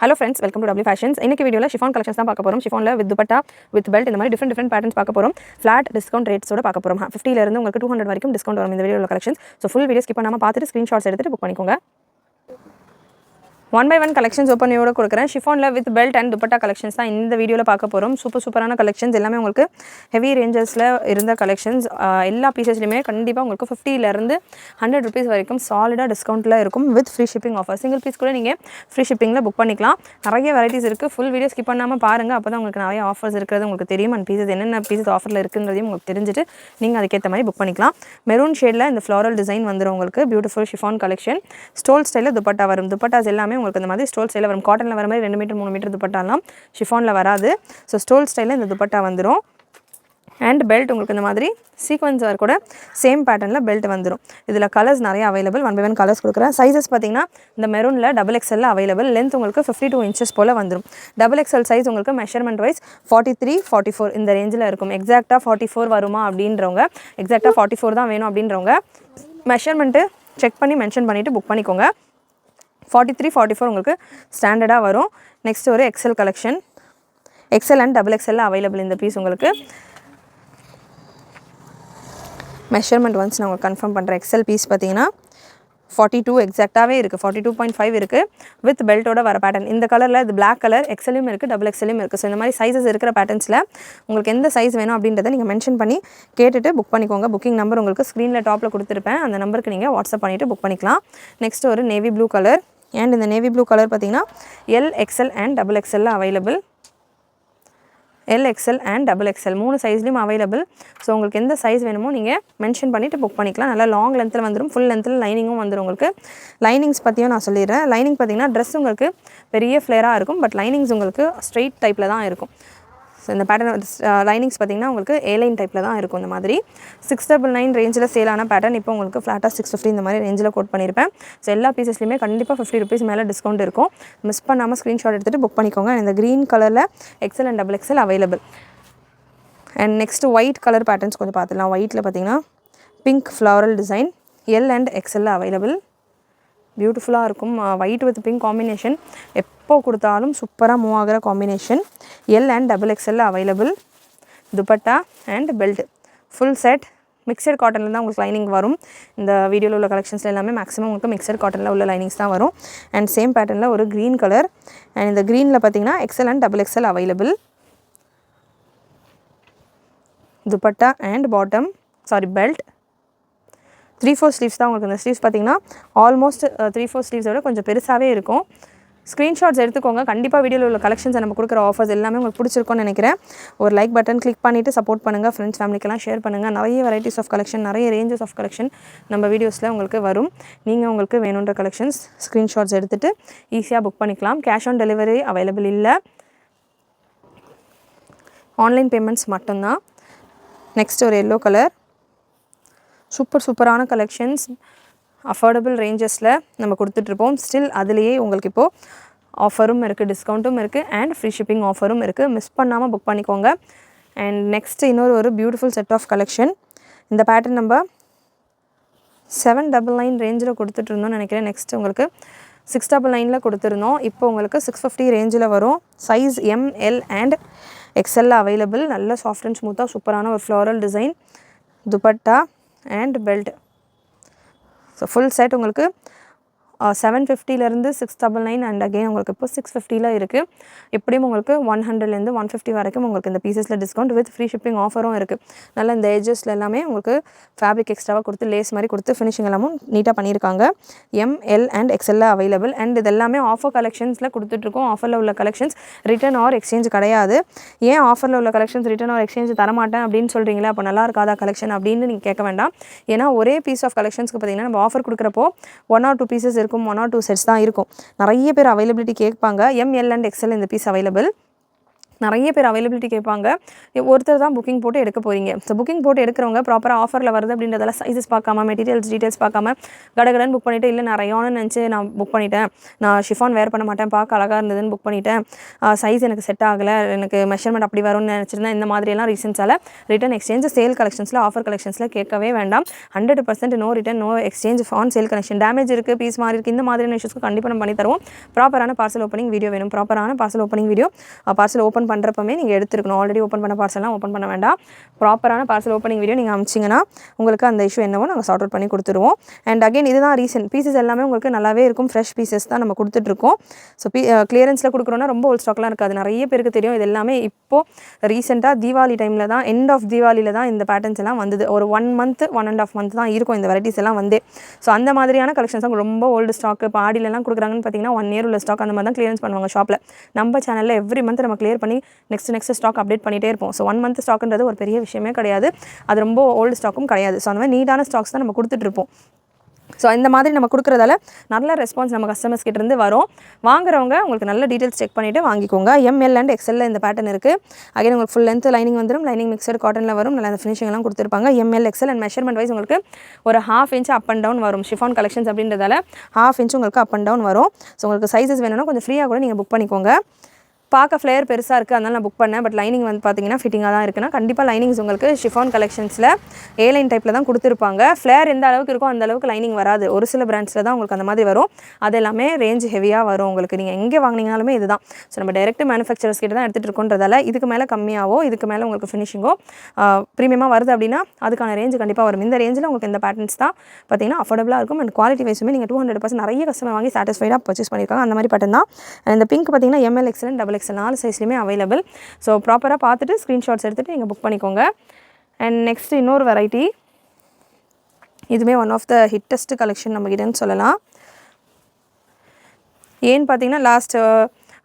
Hello friends, welcome to W Fashions. இன்னைக்கு வீடியோல chiffon collections தான் பார்க்க போறோம். chiffonல with dupatta with belt இந்த மாதிரி different patterns பார்க்க போறோம். flat discount rates ஓட பார்க்க போறோம். 50 ல இருந்து உங்களுக்கு 200 வரைக்கும் டிஸ்கவுண்ட் வரும் இந்த வீடியோல collections. So full video skip பண்ணாம பார்த்துட்டு screenshots எடுத்துட்டு புக் பண்ணிக்கோங்க. One by one collections open யோட கொடுக்கிறேன். chiffonல with belt and dupatta collections தான் இந்த வீடியோல பார்க்க போறோம். சூப்பரான collections எல்லாமே உங்களுக்கு heavy rangesல இருந்த collections எல்லா பீசஸ்லயுமே கண்டிப்பா உங்களுக்கு 50 ல இருந்து 100 rupees வரைக்கும் சாலிடா டிஸ்கவுண்ட்ல இருக்கும் with free shipping offer. Single piece கூட நீங்க free shippingல புக் பண்ணிக்கலாம். நிறைய வெரைட்டிஸ் இருக்கு. full video skip பண்ணாம பாருங்க. அப்பதான் உங்களுக்கு நிறைய ஆஃபர்ஸ் இருக்குறது உங்களுக்கு தெரியும். and pieces என்னென்ன pieces ஆஃபர்ல இருக்குன்றதையும் உங்களுக்கு தெரிஞ்சிட்டு நீங்க அதுக்கு ஏத்த மாதிரி புக் பண்ணிக்கலாம். மெரூன் ஷேட்ல இந்த floral design வந்துரும் உங்களுக்கு beautiful chiffon collection. ஸ்டோல் ஸ்டைல்ல dupatta வரும். dupattas எல்லாமே உங்களுக்கு இந்த மாதிரி ஸ்டோல் ஸ்டைல்ல வரும். காட்டன்ல வர மாதிரி 2 மீட்டர் 3 மீட்டர் dupattaலாம் chiffon ல வராது. சோ ஸ்டோல் ஸ்டைல்ல இந்த dupatta வந்துரும். and belt உங்களுக்கு இந்த மாதிரி சீக்வென்ஸ் வர கூட சேம் பேட்டர்ன்ல பெல்ட் வந்துரும். இதுல கலர்ஸ் நிறைய அவேலபிள். 1 by 1 கலர்ஸ் கொடுக்கிறேன். சைஸஸ் பாத்தீங்கன்னா இந்த மெரூன்ல XXL அவேலபிள். லெந்த் உங்களுக்கு 52 inches போல வந்துரும். XXL சைஸ் உங்களுக்கு மெஷர்மென்ட் வைஸ் 43 44 இந்த ரேஞ்சில இருக்கும். எக்ஸாக்ட்டா 44 வருமா அப்படின்றவங்க எக்ஸாக்ட்டா 44 தான் வேணும் அப்படின்றவங்க மெஷர்மென்ட் செக் பண்ணி மென்ஷன் பண்ணிட்டு புக் பண்ணிக்கோங்க. 43 44 உங்களுக்கு ஸ்டாண்டர்டா வரும். நெக்ஸ்ட் ஒரு XL collection. XL and XXL available இந்த பீஸ் உங்களுக்கு. மெஷர்மென்ட் ஒன்ஸ் நான் உங்களுக்கு கன்ஃபார்ம் பண்றேன். XL பீஸ் பாத்தீங்கன்னா 42 எக்ஸாக்ட்டாவே இருக்கு. 42.5 இருக்கு வித் பெல்ட்டோட வர பேட்டர்ன். இந்த கலர்ல இது Black கலர் XLயும் இருக்கு XXLயும் இருக்கு. சோ இந்த மாதிரி சைஸஸ் இருக்கிற பேட்டர்ன்ஸ்ல உங்களுக்கு எந்த சைஸ் வேணும் அப்படின்றதை நீங்க மென்ஷன் பண்ணி கேட்டுட்டு புக் பண்ணிக்கோங்க. புக்கிங் நம்பர் உங்களுக்கு ஸ்கிரீன்ல டாப்ல கொடுத்திருப்பேன். அந்த நம்பருக்கு நீங்க வாட்ஸ்அப் பண்ணிட்டு புக் பண்ணிக்கலாம். நெக்ஸ்ட் ஒரு நேவி ப்ளூ கலர். and இந்த நேவி ப்ளூ கலர் பாத்தீங்கன்னா L XL and XXL available. L XL and XXL மூணு சைஸ்லயும் அவேலபிள். சோ உங்களுக்கு எந்த சைஸ் வேணுமோ நீங்க மென்ஷன் பண்ணிட்டு புக் பண்ணிக்கலாம். நல்ல லாங் லெந்த்ல வந்துரும். ஃபுல் லெந்த்ல லைனிங்கும் வந்துரும் உங்களுக்கு. லைனிங்ஸ் பத்தியும் நான் சொல்லிறேன். லைனிங் பாத்தீங்கன்னா Dress உங்களுக்கு பெரிய ஃப்ளேரா இருக்கும். பட் லைனிங்ஸ் உங்களுக்கு ஸ்ட்ரைட் டைப்ல தான் இருக்கும். சோ இந்த பேட்டர்ன் லைனிங்ஸ் பாத்தீங்கன்னா உங்களுக்கு A லைன் டைப்ல தான் இருக்கும். இந்த மாதிரி 699 ரேஞ்சில சேல் ஆன பேட்டர்ன் இப்போ உங்களுக்கு ஃபிளாட்டா 650 இந்த மாதிரி ரேஞ்சில கோட் பண்ணிருப்பேன். சோ எல்லா பீசஸ்லயுமே கண்டிப்பா 50 rupees மேல டிஸ்கவுண்ட் இருக்கும். மிஸ் பண்ணாம ஸ்கிரீன்ஷாட் எடுத்துட்டு புக் பண்ணிக்கோங்க. இந்த green கலர்ல XL and XXL available. and next white colour patterns கொஞ்சம் பார்த்துடலாம். whiteல பாத்தீங்கன்னா pink floral design L and XL available. பியூட்டிஃபுல்லா இருக்கும். white with pink காம்பினேஷன் எப்போ கொடுத்தாலும் சூப்பரா மூவ் ஆகுற combination. L and XXL available. dupatta and belt full set mixed காட்டன்ல தான் உங்களுக்கு லைனிங் வரும். இந்த வீடியோல உள்ள கலெக்ஷன்ஸ்ல எல்லாமே மேக்ஸिमम உங்களுக்கு மிக்ஸட் காட்டன்ல உள்ள லைனிங்ஸ் தான் வரும். and சேம் பேட்டர்ன்ல ஒரு green கலர். and இந்த greenல பாத்தீங்கன்னா XL and XXL available. dupatta and belt 3/4 sleeves தான் உங்களுக்கு. இந்த ஸ்லீவ்ஸ் பாத்தீங்கன்னா ஆல்மோஸ்ட் 3/4 ஸ்லீவ்ஸ் விட கொஞ்சம் பெருசாவே இருக்கும். ஸ்கிரீன்ஷாட்ஸ் எடுத்துக்கோங்க. கண்டிப்பா வீடியோல உள்ள கலெக்ஷன்ஸ் நம்ம கொடுக்குற ஆஃபர்ஸ் எல்லாமே உங்களுக்கு பிடிச்சிருக்கும்னு நினைக்கிறேன். ஒரு லைக் பட்டன் கிளிக் பண்ணிட்டு சப்போர்ட் பண்ணுங்க. ஃப்ரெண்ட்ஸ் ஃபேமிலிக்கெல்லாம் ஷேர் பண்ணுங்க. நிறைய வெரைட்டிஸ் ஆஃப் கலெக்ஷன் நிறைய ரேஞ்சஸ் ஆஃப் கலெக்ஷன் நம்ம வீடியோஸ்ல உங்களுக்கு வரும். நீங்க உங்களுக்கு வேணும்ன்ற கலெக்ஷன்ஸ் ஸ்கிரீன்ஷாட்ஸ் எடுத்துட்டு ஈஸியா புக் பண்ணிக்கலாம். கேஷ் ஆன் டெலிவரி அவேலபிள் இல்ல. ஆன்லைன் பேமெண்ட்ஸ் மட்டும் தான். நெக்ஸ்ட் ஒரு yellow கலர். சூப்பரான கலெக்ஷன்ஸ் அஃபோர்டபிள் ரேஞ்சஸ்ல நம்ம கொடுத்துட்டு இருப்போம். ஸ்டில் அதுலயே உங்களுக்கு இப்போ ஆஃபரும் இருக்கு, டிஸ்கவுண்ட்டும் இருக்கு and ஃப்ரீ ஷிப்பிங் ஆஃபரும் இருக்கு. மிஸ் பண்ணாம புக் பண்ணிக்கோங்க. and நெக்ஸ்ட் இன்னொரு ஒரு பியூட்டிஃபுல் செட் ஆஃப் கலெக்ஷன். இந்த பேட்டர்ன் நம்ம 799 ரேஞ்சில கொடுத்துட்டு இருந்தோம்னு நினைக்கிறேன். நெக்ஸ்ட் உங்களுக்கு 699ல கொடுத்திருந்தோம். இப்போ உங்களுக்கு 650 ரேஞ்சில வரும். Size M L and XL available. நல்ல சாஃப்ட் அண்ட் ஸ்மூத்தா சூப்பரான ஒரு floral design. dupatta and belt. so full set உங்களுக்கு 750 ல இருந்து 699 and again உங்களுக்கு இப்போ 650 ல இருக்கு. எப்படியும் உங்களுக்கு 100 ல இருந்து 150 வரைக்கும் உங்களுக்கு இந்த பீசஸ்ல டிஸ்கவுண்ட் வித் ஃப்ரீ ஷிப்பிங் ஆஃபரும் இருக்கு. நல்ல இந்த எட்ஜஸ்ல எல்லாமே உங்களுக்கு ஃபேப்ரிக் எக்ஸ்ட்ராவா கொடுத்து லேஸ் மாதிரி கொடுத்து ஃபினிஷிங் எல்லாமும் நீட்டா பண்ணிருக்காங்க. M L and XL available. and இது எல்லாமே ஆஃபர் கலெக்ஷன்ஸ்ல கொடுத்துட்டு இருக்கோம். ஆஃபர்ல உள்ள கலெக்ஷன்ஸ் ரிட்டர்ன் ஆர் எக்ஸ்சேஞ்ச் கிடையாது. ஏன் ஆஃபர்ல உள்ள கலெக்ஷன்ஸ் ரிட்டர்ன் ஆர் எக்ஸ்சேஞ்ச் தர மாட்டேன் அப்படின்னு சொல்றீங்களா? அப்ப நல்லா இருக்காதா கலெக்ஷன் அப்படின்னு நீங்க கேட்க வேண்டாம். ஏன்னா ஒரே பீஸ் ஆஃப் கலெக்ஷன்ஸ்க்கு பாத்தீங்கன்னா நம்ம ஆஃபர் கொடுக்கறப்போ 1 or 2 பீசஸ் இருக்கும். 1 or 2 செட்ஸ் தான் இருக்கும். நிறைய பேர் அவைலபிலிட்டி கேட்பாங்க. M L and XL இந்த பீஸ் அவைலபிள். நிறைய பேர் அவைலபிலிட்டி கேட்பாங்க. ஒருத்தர் தான் புக்கிங் போட்டு எடுக்க போகிறீங்க. ஸோ புக்கிங் போட்டு எடுக்கிறவங்க ப்ராப்பராக ஆஃபரில் வருது அப்படின்றதெல்லாம் சைஸஸ் பார்க்காம மெட்டீரியல்ஸ் டீட்டெயில்ஸ் பார்க்காம கடகடன்னு புக் பண்ணிவிட்டு இல்லை நான் ரயான்னு நினச்சி நான் புக் பண்ணிட்டேன், நான் ஷிஃபான் வேர் பண்ண மாட்டேன், பார்க்க அழகாக இருந்ததுன்னு புக் பண்ணிட்டேன், சைஸ் எனக்கு செட் ஆகலை, எனக்கு மெஷர்மெண்ட் அப்படி வரும்னு நினச்சிருந்தேன், இந்த மாதிரியெல்லாம் ரீசன்ஸால் ரிட்டன் எக்ஸ்சேஞ்ச் சேல் கலெக்ஷன்ஸில் ஆஃபர் கலெக்ஷன்ஸில் கேட்கவே வேண்டாம். 100% no return no exchange on sale collection. Damage இருக்குது, பீஸ் மாறி இருக்குது, இந்த மாதிரியான இஷ்யூஸ்க்கு கண்டிப்பாக நம்ம பண்ணி தருவோம். ப்ராப்பரான பார்சல் ஓப்பனிங் வீடியோ வேணும். ப்ராப்பரான parcel opening video parcel open பண்ணுறப்பமே நீங்கள் எடுத்துருக்கணும். ஆல்ரெடி ஓப்பன் பண்ண பார்சல்லாம் ஓப்பன் பண்ண வேண்டாம். ப்ராப்பரான பார்சல் ஓப்பனிங் வீடியோ நீங்கள் அமிச்சிங்கன்னா உங்களுக்கு அந்த இஷ்யூ என்னவோ நாங்கள் சார்ட் அவுட் பண்ணி கொடுத்துருவோம். அண்ட் அகைன் இதுதான் ரீசன், பீசஸ் எல்லாமே உங்களுக்கு நல்லாவே இருக்கும், ஃப்ரெஷ் பீசஸ் தான் நம்ம கொடுத்துட்ருக்கோம். ஸோ கிளியரன்ஸில் கொடுக்குறோன்னா ரொம்ப ஓல்ட் ஸ்டாக்லாம் இருக்காது, நிறைய பேருக்கு தெரியும். இது எல்லாமே இப்போது ரீசெண்டாக தீபாவளி டைமில் தான், எண்ட் ஆஃப் தீபாவளியில் தான் இந்த பேட்டர்ன்ஸ் எல்லாம் வந்தது. ஒரு 1 month 1.5 month தான் இருக்கும் இந்த வெரைட்டிஸ் எல்லாம் வந்து. ஸோ அந்த மாதிரியான கலெக்ஷன்ஸ் தான் ரொம்ப ஓல்டு ஸ்டாக். இப்போ ஆடிலெலாம் கொடுக்குறாங்கன்னு பார்த்தீங்கன்னா 1 year உள்ள ஸ்டாக் அந்த மாதிரி தான் கிளியரன்ஸ் பண்ணுவாங்க ஷாப்பில். நம்ம சேனலில் எவ்ரி மந்த் நம்ம கிளியர் பண்ணி நெக்ஸ்ட் ஸ்டாக் அப்டேட் பண்ணிகிட்டே இருப்போம். ஸோ 1 month ஸ்டாக்ன்றது ஒரு பெரிய விஷயமே கிடையாது, அது ரொம்ப ஓல்டு ஸ்டாக்கும் கிடையாது. ஸோ அந்த மாதிரி நீட்டான ஸ்டாக்ஸ் தான் நம்ம கொடுத்துட்ருப்போம். ஸோ இந்த மாதிரி நம்ம கொடுக்குறதால நல்ல ரெஸ்பான்ஸ் நம்ம கஸ்டமர்ஸ் கிட்டேருந்து வரும். வாங்குறவங்க உங்களுக்கு நல்ல டீட்டெயில்ஸ் செக் பண்ணிவிட்டு வாங்கிக்கோங்க. ML அண்ட் XL இந்த பேட்டர்ன் இருக்குது. அகைன் உங்களுக்கு ஃபுல் லென்த் லைனிங் வந்துடும், லைனிங் மிக்சட் காட்டனில் வரும், நல்ல அந்த ஃபினிஷிங் எல்லாம் கொடுத்துருப்பாங்க. ML XL and measurement wise உங்களுக்கு ஒரு 1/2 inch அப் அண்ட் டவுன் வரும். ஷிஃபான் கலெக்ஷன்ஸ் அப்படின்றதால 1/2 inch உங்களுக்கு அப் அண்ட் டவுன் வரும். ஸோ உங்களுக்கு சைஸஸ் வேணும்னா கொஞ்சம் ஃப்ரீயாக கூட நீங்கள் புக் பண்ணிக்கோங்க. பார்க்க ஃப்ளேயர் பெருசாக இருக்குது, அதனால் நான் புக் பண்ணேன். பட் லைனிங் வந்து பார்த்தீங்கன்னா ஃபிட்டிங்காக தான் இருக்குன்னா கண்டிப்பாக லைனிங்ஸ் உங்களுக்கு ஷிஃபான் கலெக்ஷன்ஸில் A-line டைப்பில் தான் கொடுத்துருப்பாங்க. ஃப்ளேர் எந்த அளவுக்கு இருக்கோ அந்த அளவுக்கு லைனிங் வராது. ஒரு சில பிராண்ட்ஸில் தான் உங்களுக்கு அந்த மாதிரி வரும். அது எல்லாமே ரேஞ்ச் ஹெவியாக வரும் உங்களுக்கு. நீங்கள் எங்கே வாங்கினீங்கனாலுமே இதுதான். ஸோ நம்ம டைரெக்ட் மேனுஃபேக்சரர்ஸ் கிட்ட தான் எடுத்துகிட்டு இருக்கோன்றதால இதுக்கு மேலே கம்மியாகவோ இதுக்கு மேலே உங்களுக்கு ஃபினிஷிங்கோ ப்ரீமியமாக வருது அப்படின்னா அதுக்கான ரேஞ்சு கண்டிப்பாக வரும். இந்த ரேஞ்சில் உங்களுக்கு இந்த பேட்டர்ன்ஸ் தான் பார்த்தீங்கன்னா அஃபோர்டபுளாக இருக்கும். அண்ட் குவாலிட்டி வைஸுமே நீங்கள் 200% நிறைய கஸ்டமர் வாங்கி சாட்டிஸ்ஃபைடாக பர்ச்சேஸ் பண்ணியிருக்காங்க. அந்த மாதிரி பேட்டர்ன் தான். இந்த பிங்க் பார்த்தீங்கன்னா ML XL அண்ட் XXL 4 சைஸ்லையுமே அவைலபிள். ஸோ ப்ராப்பராக பார்த்துட்டு ஸ்க்ரீன்ஷாட்ஸ் எடுத்துகிட்டு நீங்கள் புக் பண்ணிக்கோங்க. அண்ட் நெக்ஸ்ட் இன்னொரு வெரைட்டி, இதுவுமே one of the hittest collection நம்மகிட்டன்னு சொல்லலாம். ஏன்னு பார்த்தீங்கன்னா லாஸ்ட்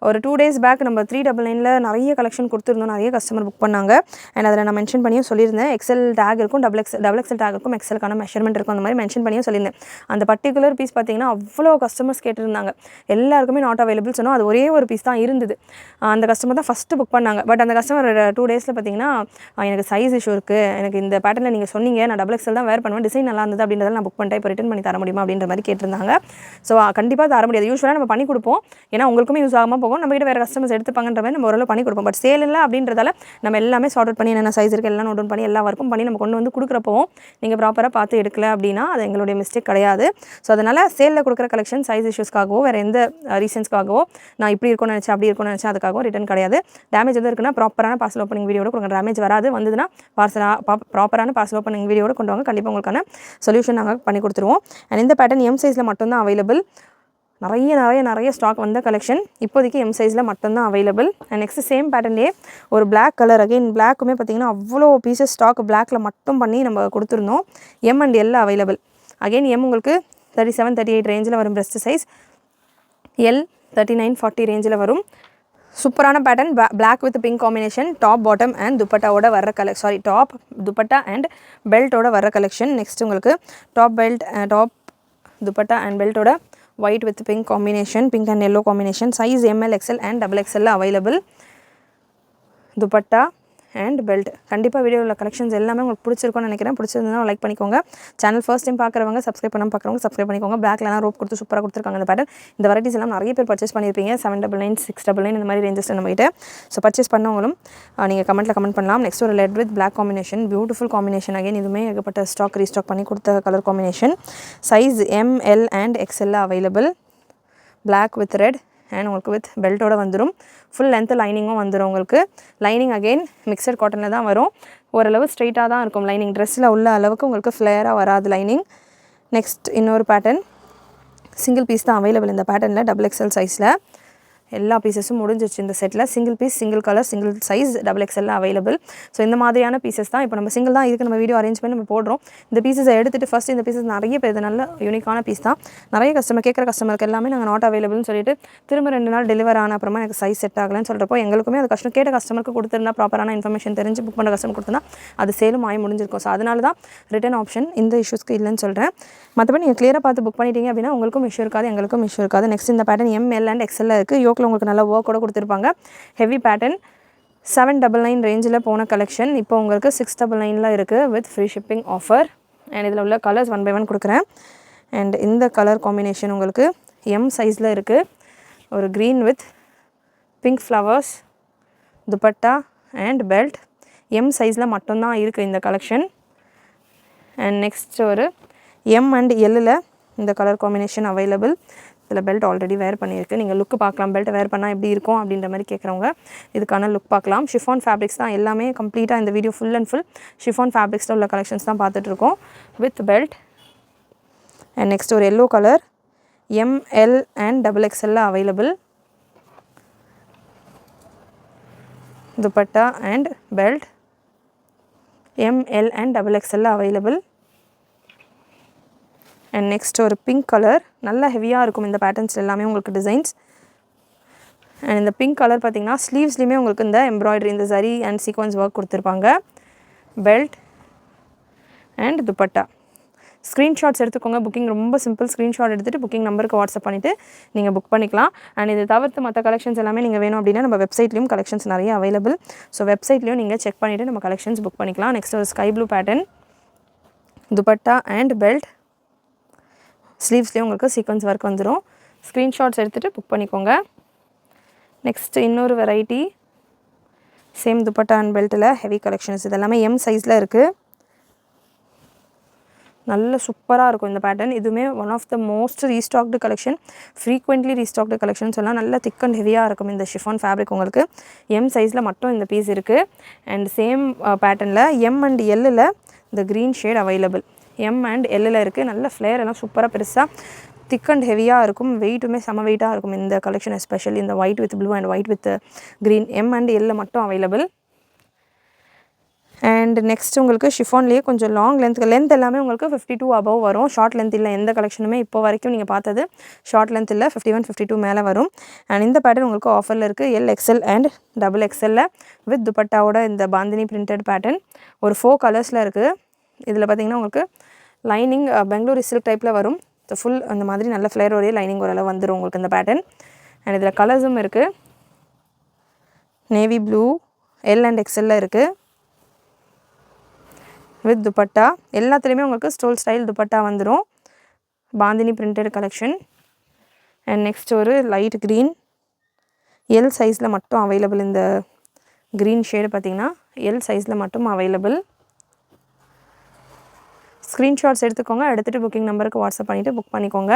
ஒரு 2 days பேக் நம்ம 399ல் நிறைய கலெக்ஷன் கொடுத்துருந்தோம், நிறைய கஸ்டமர் புக் பண்ணாங்க. அண்ட் அதில் நான் மென்ஷன் பண்ணியும் சொல்லியிருந்தேன், XL டேக் இருக்கும், XXL டேக் இருக்கும், XLக்கான மெஷர்மெண்ட் இருக்கும், அந்த மாதிரி மென்ஷன் பண்ணியும் சொல்லியிருந்தேன். அந்த பர்டிகுலர் பீஸ் பார்த்தீங்கன்னா அவ்வளோ கஸ்டமர்ஸ் கேட்டிருந்தாங்க, எல்லாருக்குமே நாட் அவைலபிள் சொன்னோம். அது ஒரே ஒரு பீஸ் தான் இருந்தது. அந்த கஸ்டமர் தான் ஃபஸ்ட்டு புக் பண்ணாங்க. பட் அந்த கஸ்டமர் 2 daysல பார்த்தீங்கன்னா எனக்கு சைஸ் இஷ்யூ இருக்குது, எனக்கு இந்த பேட்டர்னில் நீங்கள் சொன்னீங்க, நான் XXL தான் வேர் பண்ணுவேன், டிசைன் நல்லா இருந்தது அப்படின்றதால நான் புக் பண்ணிட்டேன், இப்போ ரிட்டன் பண்ணி தர முடியுமா அப்படின்ற மாதிரி கேட்டிருந்தாங்க. ஸோ கண்டிப்பாக தர முடியாது. யூஸ்வலாக நம்ம பண்ணி கொடுப்போம், ஏன்னா உங்களுக்குமே யூஸ் ஆகாமல் போகும், நம்ம கிட்ட வேறு கஸ்டமர்ஸ் எடுத்துப்பாங்கன்ற மாதிரி நம்ம ஓரளவு பண்ணி கொடுப்போம். பட் சேல் இல்லை அப்படின்றதால நம்ம எல்லாமே சார்ட் அவுட் பண்ணி என்னென்ன சைஸ் இருக்குது எல்லாம் நோட் டவுன் பண்ணி எல்லா ஒர்க்கும் பண்ணி நம்ம கொண்டு வந்து கொடுக்குறப்போ நீங்கள் ப்ராப்பராக பார்த்து எடுக்கல அப்படின்னா அது எங்களுடைய மிஸ்டேக் கிடையாது. ஸோ அதனால் சேலில் கொடுக்குற கலெக்ஷன் சைஸ் இஷ்யூஸ்க்காகவோ வேறு எந்த ரீசன்ஸ்க்காகவோ நான் இப்படி இருக்கும்னு நினச்சேன் அப்படி இருக்கும்னு நினச்சேன் அதுக்காகவும் ரிட்டன் கிடையாது. டேமேஜ் எதுவும் இருக்குன்னா ப்ராப்பரான பார்சல் ஓப்பனிங் வீடியோட கொடுங்க. டேமேஜ் வராது, வந்ததுன்னா ப்ராப்பரான பார்சல் ஓப்பனிங் வீடியோட கொண்டு வாங்க, கண்டிப்பாக உங்களுக்கான சொல்யூஷன் நாங்கள் பண்ணி கொடுத்துருவோம். அண்ட் இந்த பேட்டர்ன் M சைஸில் மட்டும்தான் அவைலபிள். நிறைய ஸ்டாக் வந்த கலெக்ஷன் இப்போதைக்கு M சைஸில் மட்டும்தான் அவைலபிள். அண்ட் நெக்ஸ்ட் சேம் பேட்டர்ன்லேயே ஒரு பிளாக் கலர், அகைன் பிளாக்குமே பார்த்திங்கன்னா அவ்வளோ பீசஸ் ஸ்டாக் பிளாக்கில் மட்டும் பண்ணி நம்ம கொடுத்துருந்தோம். M and L available. Again M உங்களுக்கு 37, 38 ரேஞ்சில் வரும் பிரஸ்ட் சைஸ், L 39, 40 ரேஞ்சில் வரும். சூப்பரான pattern, black with pink combination, top bottom and துப்பட்டாவோட வர டாப் துப்பட்டா அண்ட் பெல்ட்டோட வர கலெக்ஷன். நெக்ஸ்ட் உங்களுக்கு டாப் துப்பட்டா அண்ட் பெல்ட்டோட white with pink combination, pink and yellow combination, size ML XL and XXL available. Dupatta and belt. கண்டிப்பாக வீடியோவில் கலெக்ஷன்ஸ் எல்லாமே உங்களுக்கு பிடிச்சிருக்கும்னு நினைக்கிறேன். பிடிச்சிருந்தா லைக் பண்ணிக்கோங்க. சேனல் ஃபர்ஸ்ட் டைம் பார்க்குறவங்க சப்ஸ்கிரைப் பண்ணாமல் பார்க்குறவங்க சப்ஸ்கிரைப் பண்ணிக்கோங்க. பிளாக்லாம் ரோப் கொடுத்து சூப்பராக கொடுத்துருக்காங்க. இந்த பேட்டர்ன் இந்த வெரைட்டிஸ் எல்லாம் நிறைய பேர் பர்ச்சேஸ் பண்ணியிருப்பீங்க. 799, 699 இந்த மாதிரி ரேஞ்சஸ் நம்மகிட்ட. ஸோ பர்ச்சேஸ் பண்ணவங்களும் நீங்கள் கமெண்ட் பண்ணலாம். நெக்ஸ்ட் ஒரு red with black combination, beautiful combination. Again இதுவுமே ஏகப்பட்ட ஸ்டாக் ரீஸ்டாக் பண்ணி கொடுத்த colour combination. Size ML and XL available. Black with red and உங்களுக்கு வித் பெல்ட்டோட வந்துடும். ஃபுல் லென்த் லைனிங்கும் வந்துடும் உங்களுக்கு. லைனிங் அகெயின் மிக்சட் காட்டனில் தான் வரும். ஓரளவு ஸ்ட்ரெயிட்டாக தான் இருக்கும் லைனிங். ட்ரெஸ்ஸில் உள்ள அளவுக்கு உங்களுக்கு ஃப்ளேராக வராது லைனிங். நெக்ஸ்ட் இன்னொரு பேட்டர்ன், சிங்கிள் பீஸ் தான் அவைலபிள் இந்த பேட்டர்னில், XXL சைஸில். எல்லா பீசஸும் முடிஞ்சிருச்சு இந்த செட்டில். Single piece, single colour, single size, XXL available. So இந்த மாதிரியான பீசஸ் தான் இப்போ நம்ம சிங்கிள் தான் இதுக்கு நம்ம வீடியோ அரேஞ்ச் பண்ணி நம்ம போடுறோம். இந்த பீசஸை எடுத்துகிட்டு ஃபஸ்ட் இந்த பீசஸ் நிறைய பேர் நல்ல யூனிக்கான பீஸ் தான். நிறைய கேட்குற கஸ்டமருக்கு எல்லாமே நாங்கள் நாட் அவைலபிள்னு சொல்லிட்டு திரும்ப 2 நாள் டெலிவர் ஆன அப்புறமா எனக்கு சைஸ் செட் ஆகலன்னு சொல்கிறப்போ எங்களுக்குமே அது கஷ்டம். கேட்ட கஸ்டமருக்கு கொடுத்துருந்தா ப்ராப்பரான இன்ஃபர்மேஷன் தெரிஞ்சு புக் பண்ண கஸ்டமர் கொடுத்தா அது சேலும் ஆகி முடிஞ்சிருக்கும். ஸோ அதனால தான் ரிட்டன் ஆப்ஷன் இந்த இஷ்யூஸ்க்கு இல்லைன்னு சொல்கிறேன். மற்றபடி நீங்கள் கிளியராக பார்த்து புக் பண்ணிட்டீங்க அப்படின்னா உங்களுக்கும் இஷ்யூ இருக்காது, எங்களுக்கும் இஷ்யூ இருக்காது. நெக்ஸ்ட் இந்த பேட்டர்ன் ML அண்ட் XL இருக்குது. யோக்கில் உங்களுக்கு நல்ல ஒர்க்கோட கொடுத்துருப்பாங்க. ஹெவி பேட்டர்ன், 799 ரேஞ்சில் போன கலெக்ஷன் இப்போ உங்களுக்கு 699 இருக்குது with free shipping offer. And இதில் உள்ள கலர்ஸ் 1 by 1 கொடுக்குறேன். அண்ட் இந்த கலர் காம்பினேஷன் உங்களுக்கு எம் சைஸில் இருக்குது. ஒரு green with pink flowers, dupatta and belt. M சைஸில் மட்டும்தான் இருக்குது இந்த கலெக்ஷன். அண்ட் நெக்ஸ்ட் ஒரு எம் அண்ட் எல்லில் இந்த கலர் காம்பினேஷன் அவைலபிள். இதில் பெல்ட் ஆல்ரெடி வேர் பண்ணியிருக்கு. நீங்கள் லுக்கு பார்க்கலாம், பெல்ட் வேர் பண்ணால் எப்படி இருக்கும் அப்படின்ற மாதிரி கேட்குறவங்க இதுக்கான லுக் பார்க்கலாம். ஷிஃபான் ஃபேப்ரிக்ஸ் தான் எல்லாமே கம்ப்ளீட்டாக இந்த video full and full chiffon ஃபேப்ரிக்ஸில் உள்ள கலெக்ஷன்ஸ் தான் பார்த்துட்ருக்கோம் வித் பெல்ட். அண்ட் நெக்ஸ்ட் ஒரு yellow colour ML and XXL available. Dupatta and belt ML and XXL available. And next ஒரு பிங்க் கலர், நல்லா ஹெவியாக இருக்கும் இந்த பேட்டர்ன்ஸ் எல்லாமே உங்களுக்கு டிசைன்ஸ். அண்ட் இந்த பிங்க் கலர் பார்த்திங்கன்னா ஸ்லீவ்ஸ்லேயுமே உங்களுக்கு இந்த எம்ப்ராய்டரி, இந்த ஜரி அண்ட் சீக்வன்ஸ் ஒர்க் கொடுத்துருப்பாங்க. Belt and dupatta. ஸ்க்ரீன்ஷாட்ஸ் எடுத்துக்கோங்க. புக்கிங் ரொம்ப சிம்பிள். ஸ்க்ரீன்ஷாட் எடுத்துகிட்டு புக்கிங் நம்பருக்கு வாட்ஸ்அப் பண்ணிவிட்டு நீங்கள் புக் பண்ணிக்கலாம். அண்ட் இது தவிர்த்து மற்ற கலெக்ஷன்ஸ் எல்லாமே நீங்கள் வேணும் அப்படின்னா நம்ம வெப்சைட்லேயும் கலெக்ஷன்ஸ் நிறைய அவைலபிள். ஸோ வெப்சைட்லேயும் நீங்கள் செக் பண்ணிவிட்டு நம்ம கலெக்ஷன்ஸ் புக் பண்ணிக்கலாம். நெக்ஸ்ட் ஒரு sky blue pattern, dupatta and belt. ஸ்லீவ்ஸ்லேயும் உங்களுக்கு சீக்வன்ஸ் ஒர்க் வந்துடும். ஸ்க்ரீன்ஷாட்ஸ் எடுத்துகிட்டு புக் பண்ணிக்கோங்க. நெக்ஸ்ட் இன்னொரு வெரைட்டி சேம் துப்பட்டா அண்ட் பெல்ட்டில் ஹெவி கலெக்ஷன்ஸ். இது எல்லாமே எம் சைஸில் இருக்குது. நல்ல சூப்பராக இருக்கும் இந்த பேட்டர்ன். இதுவுமே one of the most restocked collection, frequently restocked collection சொல்லலாம். நல்ல திக் அண்ட் ஹெவியாக இருக்கும் இந்த ஷிஃபான் ஃபேப்ரிக். உங்களுக்கு எம் சைஸில் மட்டும் இந்த பீஸ் இருக்குது. அண்ட் சேம் பேட்டர்னில் எம் அண்ட் எல்லில் இந்த green shade available. M and எல்லில் இருக்குது. நல்ல ஃப்ளேர் எல்லாம் சூப்பராக பெருசாக திக் அண்ட் ஹெவியாக இருக்கும். வெயிட்டுமே செம வெயிட்டாக இருக்கும் இந்த கலெக்ஷன், எஸ்பெஷலி இந்த white with blue and white with green. M and எல்லில் மட்டும் அவைலபிள். அண்ட் நெக்ஸ்ட் உங்களுக்கு ஷிஃபான்லேயே கொஞ்சம் லாங் லென்த் எல்லாமே உங்களுக்கு 52 அபவ் வரும். ஷார்ட் லென்த் இல்லை எந்த கலெக்ஷனுமே இப்போ வரைக்கும் நீங்கள் பார்த்தது ஷார்ட் லென்த் இல்லை. 51, 52 மேலே வரும். அண்ட் இந்த பேட்டர்ன் உங்களுக்கு ஆஃபரில் இருக்குது. LXL அண்ட் XXL வித் துப்பட்டாவோட இந்த பாந்தினி பிரிண்டட் பேட்டர்ன். ஒரு 4 கலர்ஸில் இருக்குது. இதில் பார்த்திங்கன்னா உங்களுக்கு லைனிங் பெங்களூரி சில்க் டைப்பில் வரும். ஃபுல் அந்த மாதிரி நல்ல ஃப்ளேரோடைய லைனிங் ஓரளவு வந்துடும் உங்களுக்கு இந்த பேட்டர்ன். அண்ட் இதில் கலர்ஸும் இருக்குது. Navy blue L and XL இருக்குது வித் துப்பட்டா. எல்லாத்துலேயுமே உங்களுக்கு ஸ்டோல் ஸ்டைல் துப்பட்டா வந்துடும். Bandhani printed collection. And next ஒரு லைட் க்ரீன் எல் சைஸில் மட்டும் அவைலபிள். இந்த க்ரீன் ஷேடு பார்த்திங்கன்னா எல் சைஸில் மட்டும் அவைலபிள். ஸ்க்ரீன்ஷாட்ஸ் எடுத்துக்கோங்க. எடுத்துகிட்டு புக்கிங் நம்பருக்கு வாட்ஸ்அப் பண்ணிவிட்டு புக் பண்ணிக்கோங்க.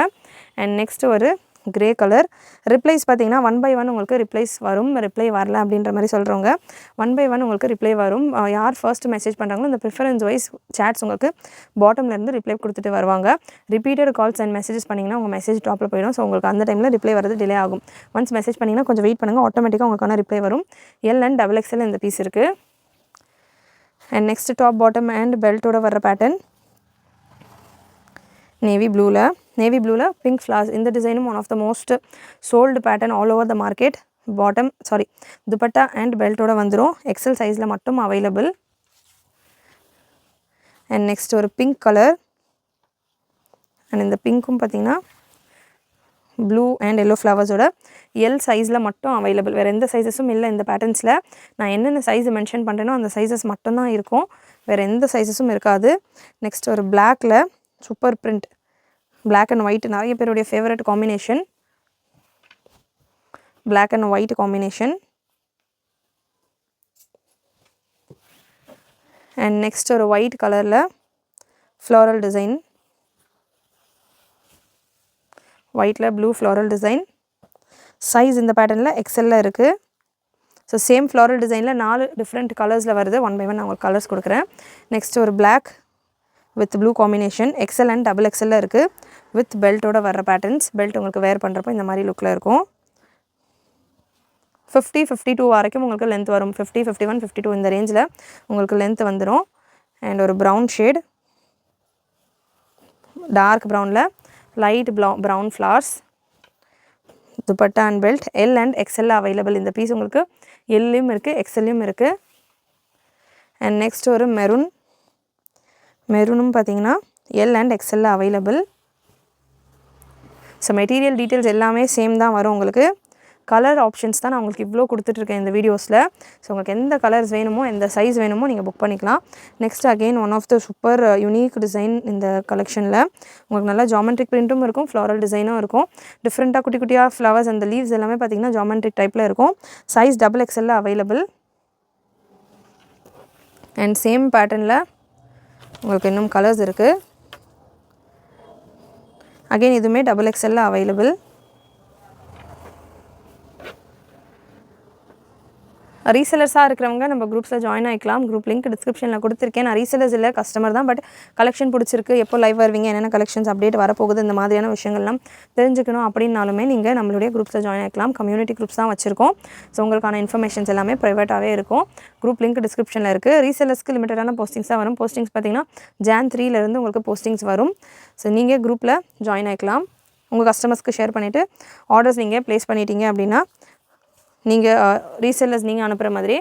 அண்ட் நெக்ஸ்ட் ஒரு கிரே கலர். ரிப்ளைஸ் பார்த்திங்கன்னா 1 by 1 உங்களுக்கு ரிப்ளைஸ் வரும். ரிப்ளை வரல அப்படின்ற மாதிரி சொல்கிறவங்க 1 by 1 உங்களுக்கு ரிப்ளை வரும். யார் ஃபர்ஸ்ட் மெசேஜ் பண்ணுறாங்களோ இந்த ப்ரிஃபரன்ஸ் வைஸ் சேட்ஸ் உங்களுக்கு பாட்டம்லேருந்து ரிப்ளை கொடுத்துட்டு வருவாங்க. ரிப்பீட்டட் கால்ஸ் அண்ட் மெசேஜஸ் பண்ணிங்கன்னா உங்கள் மெசேஜ் டாப்பில் போயிடும். ஸோ உங்களுக்கு அந்த டைமில் ரிப்ளை வரது டிலே ஆகும். ஒன்ஸ் மெசேஜ் பண்ணிங்கன்னா கொஞ்சம் வெயிட் பண்ணுங்கள், ஆட்டோமேட்டிக்காக உங்களுக்கான ரிப்ளை வரும். L அண்ட் XXL இந்த பீஸ் இருக்குது. And next top bottom and பெல்ட்டோட வர பேட்டர்ன் நேவி ப்ளூவில் பிங்க் ஃப்ளார்ஸ். இந்த டிசைனும் one of the most sold pattern all over the market. Dupatta and பெல்ட்டோட வந்துடும். XL சைஸில் மட்டும் அவைலபிள். அண்ட் நெக்ஸ்ட் ஒரு பிங்க் கலர். அண்ட் இந்த பிங்க்கும் பார்த்திங்கன்னா ப்ளூ அண்ட் எல்லோ ஃப்ளவர்ஸோட எல் சைஸில் மட்டும் அவைலபிள். வேறு எந்த சைஸஸும் இல்லை இந்த பேட்டர்ன்ஸில். நான் என்னென்ன சைஸ் மென்ஷன் பண்ணுறேனோ அந்த சைஸஸ் மட்டும்தான் இருக்கும், வேறு எந்த சைஸஸும் இருக்காது. நெக்ஸ்ட் ஒரு பிளாக்கில் super print, black and white நிறைய பேருடைய favourite combination. Black and white combination. And next ஒரு ஒயிட் கலரில் ஃப்ளோரல் டிசைன், ஒயிட்டில் ப்ளூ ஃப்ளோரல் டிசைன். சைஸ் இந்த பேட்டர்னில் XL இருக்குது. ஸோ சேம் ஃப்ளோரல் டிசைனில் 4 டிஃப்ரெண்ட் கலர்ஸில் வருது. 1 by 1 நான் உங்களுக்கு கலர்ஸ் கொடுக்குறேன். நெக்ஸ்ட் ஒரு black with blue combination. XL and XXL இருக்குது வித் பெல்ட்டோட வர்ற பேட்டர்ன்ஸ். பெல்ட் உங்களுக்கு வேர் பண்ணுறப்போ இந்த மாதிரி லுக்கில் இருக்கும். 50, 52 வரைக்கும் உங்களுக்கு லென்த் வரும். 50, 51, 52 இந்த ரேஞ்சில் உங்களுக்கு லென்த் வந்துடும். அண்ட் ஒரு ப்ரௌன் ஷேட், டார்க் ப்ரௌனில் light brown florals. Dupatta and belt L and XL available. இந்த பீஸ் உங்களுக்கு எல்லையும் இருக்குது XLலையும் இருக்குது. அண்ட் நெக்ஸ்ட் ஒரு மெரூனும் பார்த்திங்கன்னா L and XL available. So material details எல்லாமே சேம் தான் வரும் உங்களுக்கு. கலர் ஆப்ஷன்ஸ் தான் நான் உங்களுக்கு இவ்வளோ கொடுத்துட்ருக்கேன் இந்த வீடியோஸில். ஸோ உங்களுக்கு எந்த கலர்ஸ் வேணுமோ எந்த சைஸ் வேணுமோ நீங்கள் புக் பண்ணிக்கலாம். Next again one of the super unique design இந்த கலெக்ஷனில் உங்களுக்கு நல்லா ஜாமெட்ரிக் பிரிண்ட்டும் இருக்கும், ஃப்ளாரல் டிசைனும் இருக்கும். டிஃப்ரெண்ட்டாக குட்டி குட்டியாக ஃப்ளவர்ஸ் அந்த லீவ்ஸ் எல்லாமே பார்த்திங்கன்னா ஜாமெட்ரிக் டைப்பில் இருக்கும். Size XXL available. And same பேட்டர்னில் உங்களுக்கு இன்னும் கலர்ஸ் இருக்குது. அகெயின் இதுவுமே XXL அவைலபிள். ரீசெலர்ஸாக இருக்கிறவங்க நம்ம குரூப்ஸில் ஜாயின் ஆகிக்கலாம். குரூப் லிங்க் டிஸ்கிரிப்ஷனில் கொடுத்துருக்கேன். நான் ரீசெலர்ஸ் இல்லை, கஸ்டமர் தான். பட் கலெக்ஷன் பிடிச்சிருக்கு, எப்போ லைவ் வருவீங்க, என்னென்ன கலெக்ஷன்ஸ் அப்டேட் வரப்போகுது, இந்த மாதிரியான விஷயங்கள்லாம் தெரிஞ்சுக்கணும் அப்படின்னாலுமே நீங்கள் நம்மளுடைய குரூப்ஸில் ஜாயின் ஆகிக்கலாம். கம்யூனிட்டி குரூப்ஸ் தான் வச்சுருக்கோம். ஸோ உங்களுக்கான இன்ஃபர்மேஷன்ஸ் எல்லாமே ப்ரைவேட்டாகவே இருக்கும். குரூப் லிங்க் டிஸ்கிரிப்ஷனில் இருக்குது. ரீசெலர்ஸ்க்கு லிமிட்டடான போஸ்டிங்ஸாக வரும். போஸ்டிங்ஸ் பார்த்திங்கன்னா Jan 3 உங்களுக்கு போஸ்டிங்ஸ் வரும். ஸோ நீங்கள் குரூப்பில் ஜாயின் ஆகிக்கலாம். உங்கள் கஸ்டமர்ஸ்க்கு ஷேர் பண்ணிவிட்டு ஆர்டர்ஸ் நீங்கள் ப்ளேஸ் பண்ணிட்டீங்க அப்படின்னா நீங்கள் ரீசெல்லர்ஸ் நீங்கள் அனுப்புகிற மாதிரி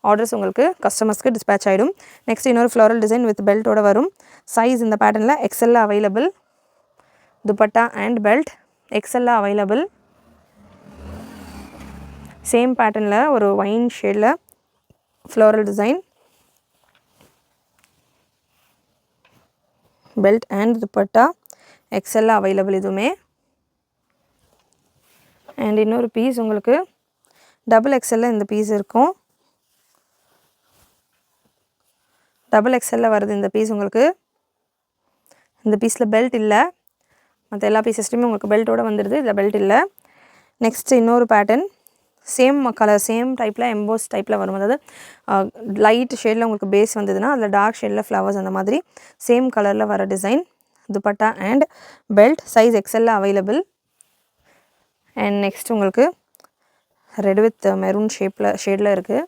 ஆர்டர்ஸ் உங்களுக்கு கஸ்டமர்ஸ்க்கு டிஸ்பேச் ஆகிடும். நெக்ஸ்ட் இன்னொரு ஃப்ளாரல் டிசைன் வித் பெல்ட்டோட வரும். சைஸ் இந்த பேட்டர்னில் XL available. Dupatta and belt XL available. Same பேட்டர்னில் ஒரு ஒயின் ஷேடில் floral design, belt and dupatta XL available இதுவுமே. அண்ட் இன்னொரு பீஸ் உங்களுக்கு XXL இந்த பீஸ் இருக்கும். XXL வருது இந்த பீஸ் உங்களுக்கு. இந்த பீஸில் பெல்ட் இல்லை, மற்ற எல்லா பீசஸ்லையுமே உங்களுக்கு பெல்ட்டோடு வந்துடுது. இதில் பெல்ட் இல்லை. நெக்ஸ்ட் இன்னொரு பேட்டர்ன் சேம் கலர் சேம் டைப்பில் எம்போஸ் டைப்பில் வரும். அதாவது லைட் ஷேடில் உங்களுக்கு பேஸ் வந்ததுன்னா அதில் டார்க் ஷேடில் ஃப்ளவர்ஸ் அந்த மாதிரி சேம் கலரில் வர design. Dupatta and belt size XL available. And next உங்களுக்கு ரெட் வித் மெரூன் ஷேடில் இருக்குது.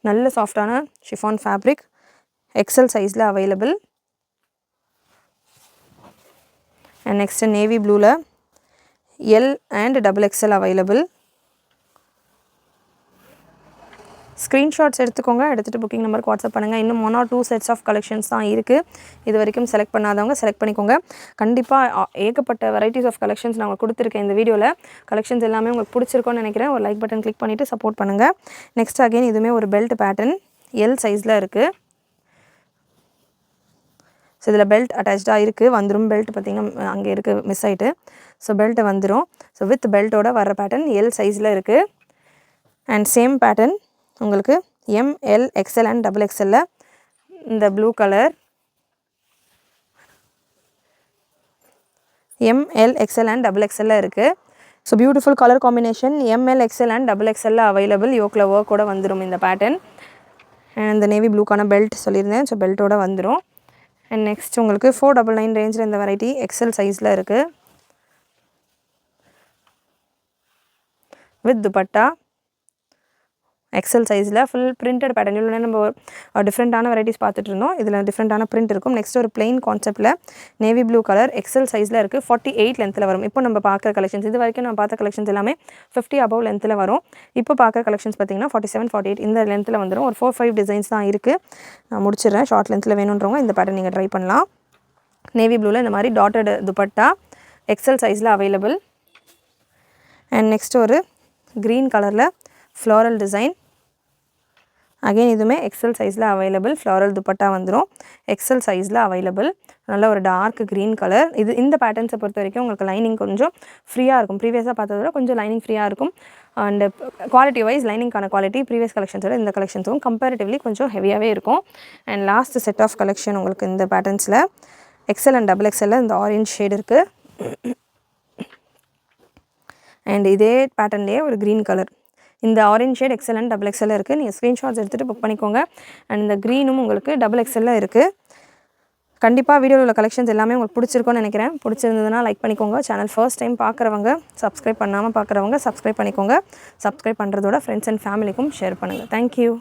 நல்ல சாஃப்டான ஷிஃபான் ஃபேப்ரிக் XL சைஸில் அவைலபிள். அண்ட் நெக்ஸ்ட்டு நேவி ப்ளூவில் L and XXL available. Screenshots எடுத்துக்கோங்க, எடுத்துகிட்டு புக்கிங் நம்பருக்கு வாட்ஸ்அப் பண்ணுங்கள். இன்னும் 1 or 2 sets ஆஃப் கலெக்ஷன்ஸ் தான் இருக்குது. இது வரைக்கும் செலக்ட் பண்ணாதவங்க செலக்ட் பண்ணிக்கோங்க. கண்டிப்பாக ஏகப்பட்ட வெரைட்டிஸ் ஆஃப் கலெக்ஷன்ஸ் நான் உங்களுக்கு கொடுத்துருக்கேன் இந்த வீடியோவில். கலெக்ஷன்ஸ் எல்லாமே உங்களுக்கு பிடிச்சிருக்கோன்னு நினைக்கிறேன். ஒரு லைக் பட்டன் கிளிக் பண்ணிவிட்டு சப்போர்ட் பண்ணுங்கள். நெக்ஸ்ட் அகெயின் இதுவுமே ஒரு பெல்ட் பேட்டர்ன் L சைஸில் இருக்குது. ஸோ இதில் பெல்ட் அட்டாச்சாக இருக்குது, வந்துடும். பெல்ட் பார்த்திங்கன்னா அங்கே இருக்குது, மிஸ் ஆகிட்டு. ஸோ பெல்ட்டு வந்துடும். ஸோ வித் பெல்ட்டோட வர பேட்டர்ன் L சைஸில் இருக்குது. அண்ட் சேம் பேட்டர்ன் உங்களுக்கு M, L, XL and XXL இந்த blue colour M, L, XL and XXL இருக்குது. So beautiful colour combination. M, L, XL and XXL available. யோக்கில் ஒர்க்கோட வந்துடும் இந்த பேட்டர்ன். அண்ட் இந்த நேவி ப்ளூக்கான பெல்ட் சொல்லியிருந்தேன். ஸோ பெல்ட்டோட வந்துடும். அண்ட் நெக்ஸ்ட் உங்களுக்கு 499 ரேஞ்சில் இந்த வெரைட்டி XL சைஸில் இருக்குது வித் துப்பட்டா. XL சைஸில் ஃபுல் பிரிண்டட் பேட்டர்ன். இல்லை நம்ம டிஃப்ரெண்ட்டான வெரைட்டிஸ் பார்த்துட்டு இருந்தோம். இதில் டிஃப்ரெண்ட்டான பிரிண்ட் இருக்கும். நெக்ஸ்ட் ஒரு பிளெயின் கான்செப்ட்டில் நேவி ப்ளூ கலர் XL சைஸில் இருக்குது. 48 லென்த்தில் வரும். இப்போ நம்ம பார்க்குற கலெக்ஷன்ஸ் இது வரைக்கும் நம்ம பார்த்த கலெக்ஷன்ஸ் எல்லாமே 50 above லென்த்தில் வரும். இப்போ பார்க்குற கலெக்ஷன்ஸ் பார்த்திங்கன்னா 47, 48 இந்த லென்த்தில் வந்துடும். ஒரு 4-5 டிசைன்ஸ் தான் இருக்குது. நான் முடிச்சிடுறேன். ஷார்ட் லென்த்தில் வேணுன்றவங்க இந்த பேட்டர்ன் நீங்கள் ட்ரை பண்ணலாம். நேவி ப்ளூவில் இந்த மாதிரி டாட்டட் துப்பட்டா XL சைஸில் அவைலபிள். அண்ட் நெக்ஸ்ட் ஒரு க்ரீன் கலரில் ஃப்ளாரல் டிசைன். அகெயின் இதுவுமே XL சைஸில் அவைலபிள். ஃப்ளாரல் துப்பட்டா வந்துடும். XL சைஸில் அவைலபிள். நல்ல ஒரு டார்க் க்ரீன் கலர். இந்த பேட்டர்ன்ஸை பொறுத்த வரைக்கும் உங்களுக்கு லைனிங் கொஞ்சம் ஃப்ரீயாக இருக்கும். ப்ரீவியஸாக பார்த்ததோட கொஞ்சம் லைனிங் ஃப்ரீயாக இருக்கும். அண்ட் குவாலிட்டி வைஸ் லைனிங்கான குவாலிட்டி ப்ரீவியஸ் கலெக்ஷன்ஸோட இந்த கலெக்ஷன்ஸும் கம்பேரிட்டிவ்லி கொஞ்சம் ஹெவியாகவே இருக்கும். And last set of collection உங்களுக்கு இந்த பேட்டர்ன்ஸில் XL அண்ட் XXL இந்த ஆரஞ்ச் ஷேட் இருக்குது. அண்ட் இதே பேட்டர்ன்லேயே ஒரு க்ரீன் கலர் இந்த orange shade XL and XXL இருக்குது. நீங்கள் ஸ்க்ரீன்ஷாட்ஸ் எடுத்துகிட்டு புக் பண்ணிக்கோங்க. அண்ட் இந்த க்ரீனும் உங்களுக்கு XXL இருக்குது. கண்டிப்பாக வீடியோவில் உள்ள கலெக்ஷன்ஸ் எல்லாமே உங்களுக்கு பிடிச்சிருக்கும்னு நினைக்கிறேன். பிடிச்சிருந்ததுன்னா லைக் பண்ணிக்கோங்க. சேனல் ஃபர்ஸ்ட் டைம் பார்க்குறவங்க சப்ஸ்கிரைப் பண்ணாமல் பார்க்குறவங்க சப்ஸ்கிரைப் பண்ணிக்கோங்க. சப்ஸ்கிரைப் பண்ணுறதோட ஃப்ரெண்ட்ஸ் அண்ட் ஃபேமிலிக்கும் ஷேர் பண்ணுங்கள். தேங்க்யூ.